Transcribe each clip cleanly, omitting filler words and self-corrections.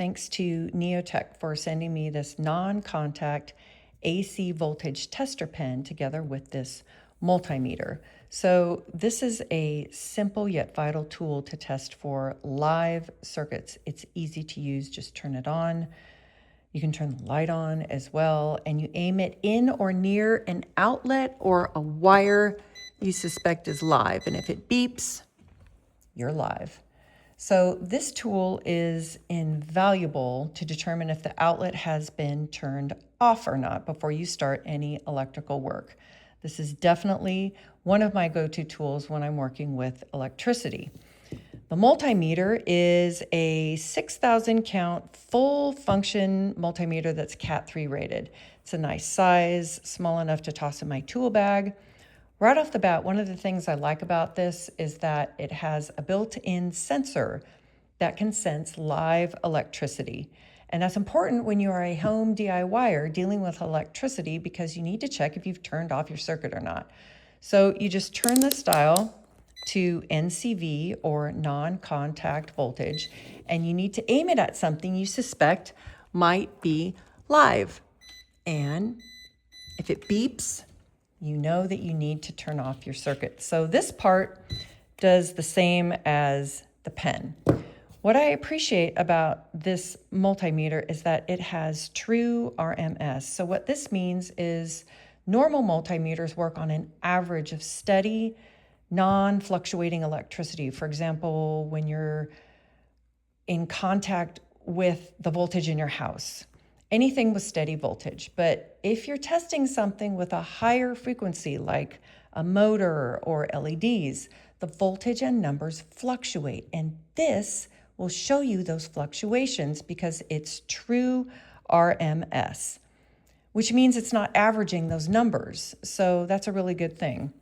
thanks to Neoteck for sending me this non-contact AC voltage tester pen together with this multimeter. So this is a simple yet vital tool to test for live circuits. It's easy to use, just turn it on. You can turn the light on as well, and you aim it in or near an outlet or a wire you suspect is live. And if it beeps, you're live. So this tool is invaluable to determine if the outlet has been turned off or not before you start any electrical work. This is definitely one of my go-to tools when I'm working with electricity. The multimeter is a 6,000 count full function multimeter that's Cat 3 rated. It's a nice size, small enough to toss in my tool bag. Right off the bat, one of the things I like about this is that it has a built-in sensor that can sense live electricity. And that's important when you are a home DIYer dealing with electricity because you need to check if you've turned off your circuit or not. So you just turn this dial to NCV or non-contact voltage, and you need to aim it at something you suspect might be live. And if it beeps, you know that you need to turn off your circuit. So this part does the same as the pen. What I appreciate about this multimeter is that it has true RMS. So what this means is normal multimeters work on an average of steady, non-fluctuating electricity. For example, when you're in contact with the voltage in your house, anything with steady voltage. But if you're testing something with a higher frequency, like a motor or LEDs, the voltage and numbers fluctuate. And this will show you those fluctuations because it's true RMS, which means it's not averaging those numbers. So that's a really good thing.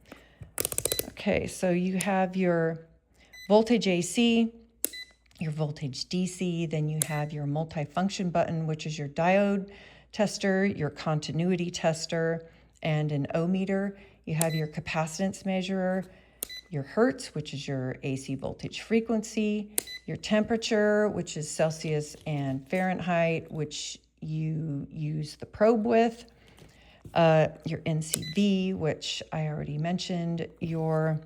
Okay, so you have your voltage AC, your voltage DC, then you have your multifunction button, which is your diode tester, your continuity tester, and an ohmmeter. You have your capacitance measurer, your hertz, which is your AC voltage frequency, your temperature, which is Celsius and Fahrenheit, which you use the probe with, your NCV, which I already mentioned, your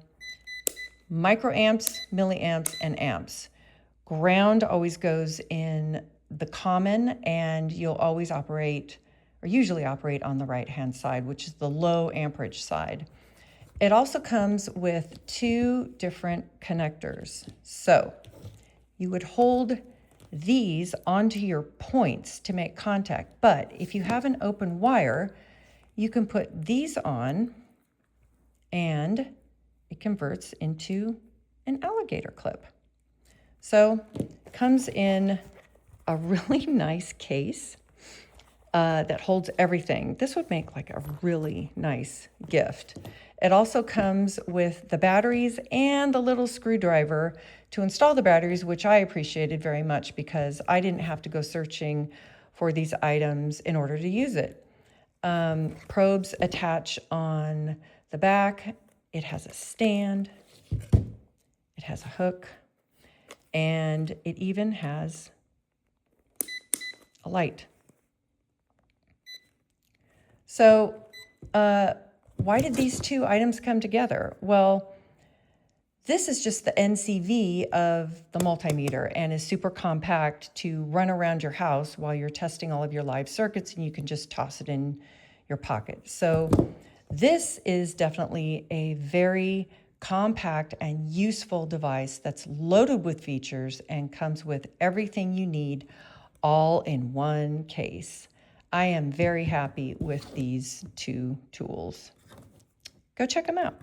microamps, milliamps, and amps. Ground always goes in the common, and you'll always operate, or usually operate, on the right-hand side, which is the low amperage side. It also comes with two different connectors. So you would hold these onto your points to make contact, but if you have an open wire, you can put these on and it converts into an alligator clip. So it comes in a really nice case that holds everything. This would make like a really nice gift. It also comes with the batteries and the little screwdriver to install the batteries, which I appreciated very much because I didn't have to go searching for these items in order to use it. Probes attach on the back. It has a stand. It has a hook. And it even has a light. So why did these two items come together? Well, this is just the NCV of the multimeter and is super compact to run around your house while you're testing all of your live circuits, and you can just toss it in your pocket. So this is definitely a very compact and useful device that's loaded with features and comes with everything you need all in one case. I am very happy with these two tools. Go check them out.